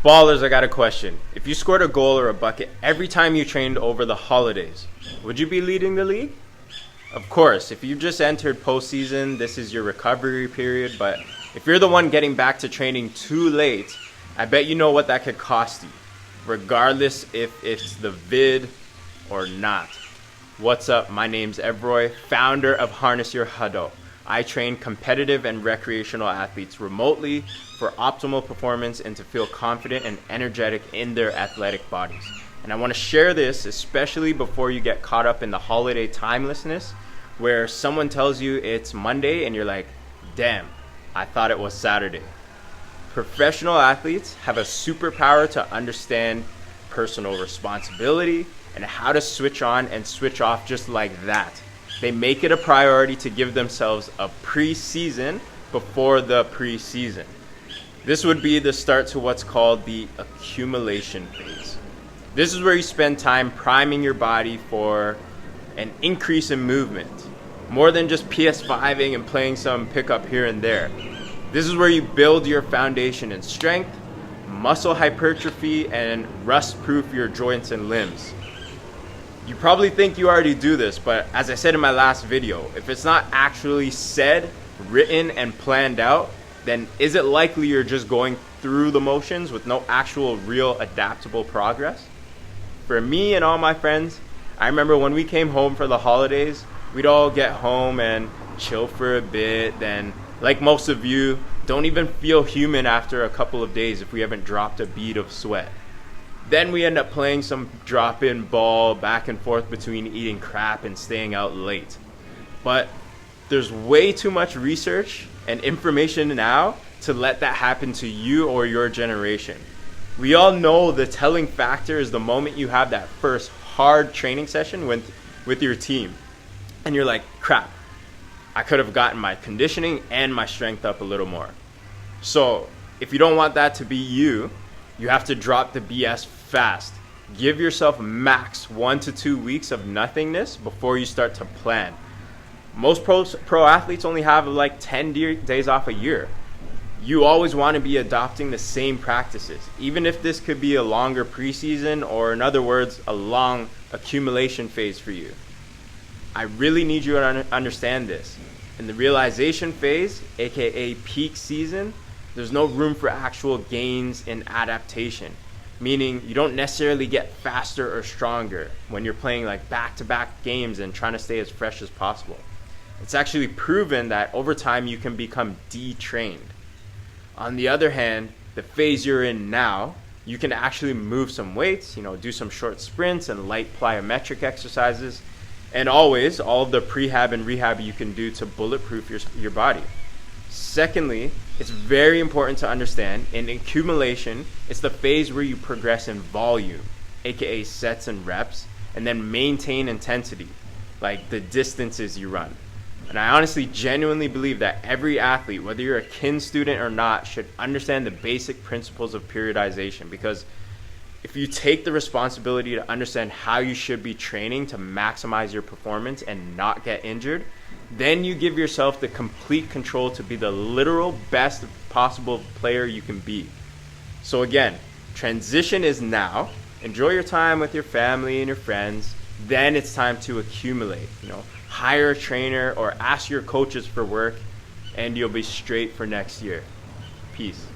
Ballers, I got a question. If you scored a goal or a bucket every time you trained over the holidays, would you be leading the league? Of course, if you just entered postseason, this is your recovery period, but if you're the one getting back to training too late, I bet you know what that could cost you, regardless if it's the vid or not. What's up? My name's Evroy, founder of Harness Your Huddle. I train competitive and recreational athletes remotely for optimal performance and to feel confident and energetic in their athletic bodies. And I want to share this, especially before you get caught up in the holiday timelessness, where someone tells you it's Monday and you're like, damn, I thought it was Saturday. Professional athletes have a superpower to understand personal responsibility and how to switch on and switch off just like that. They make it a priority to give themselves a pre-season before the preseason. This would be the start to what's called the accumulation phase. This is where you spend time priming your body for an increase in movement, more than just PS5ing and playing some pickup here and there. This is where you build your foundation in strength, muscle hypertrophy, and rust-proof your joints and limbs. You probably think you already do this, but as I said in my last video, if it's not actually said, written, and planned out, then is it likely you're just going through the motions with no actual real adaptable progress? For me and all my friends, I remember when we came home for the holidays, we'd all get home and chill for a bit, then like most of you, don't even feel human after a couple of days if we haven't dropped a bead of sweat. Then we end up playing some drop-in ball back and forth between eating crap and staying out late. But there's way too much research and information now to let that happen to you or your generation. We all know the telling factor is the moment you have that first hard training session with your team. And you're like, crap, I could have gotten my conditioning and my strength up a little more. So if you don't want that to be you, you have to drop the BS fast. Give yourself max 1 to 2 weeks of nothingness before you start to plan. Most pro athletes only have like 10 days off a year. You always want to be adopting the same practices, even if this could be a longer preseason or, in other words, a long accumulation phase for you. I really need you to understand this. In the realization phase, aka peak season, there's no room for actual gains in adaptation, meaning you don't necessarily get faster or stronger when you're playing like back-to-back games and trying to stay as fresh as possible. It's actually proven that over time you can become detrained. On the other hand, the phase you're in now, you can actually move some weights, do some short sprints and light plyometric exercises, and always all of the prehab and rehab you can do to bulletproof your body. Secondly, it's very important to understand in accumulation, it's the phase where you progress in volume, aka sets and reps, and then maintain intensity, like the distances you run. And I honestly genuinely believe that every athlete, whether you're a kin student or not, should understand the basic principles of periodization, because if you take the responsibility to understand how you should be training to maximize your performance and not get injured, then you give yourself the complete control to be the literal best possible player you can be. So again, transition is now. Enjoy your time with your family and your friends. Then it's time to accumulate. Hire a trainer or ask your coaches for work, and you'll be straight for next year. Peace.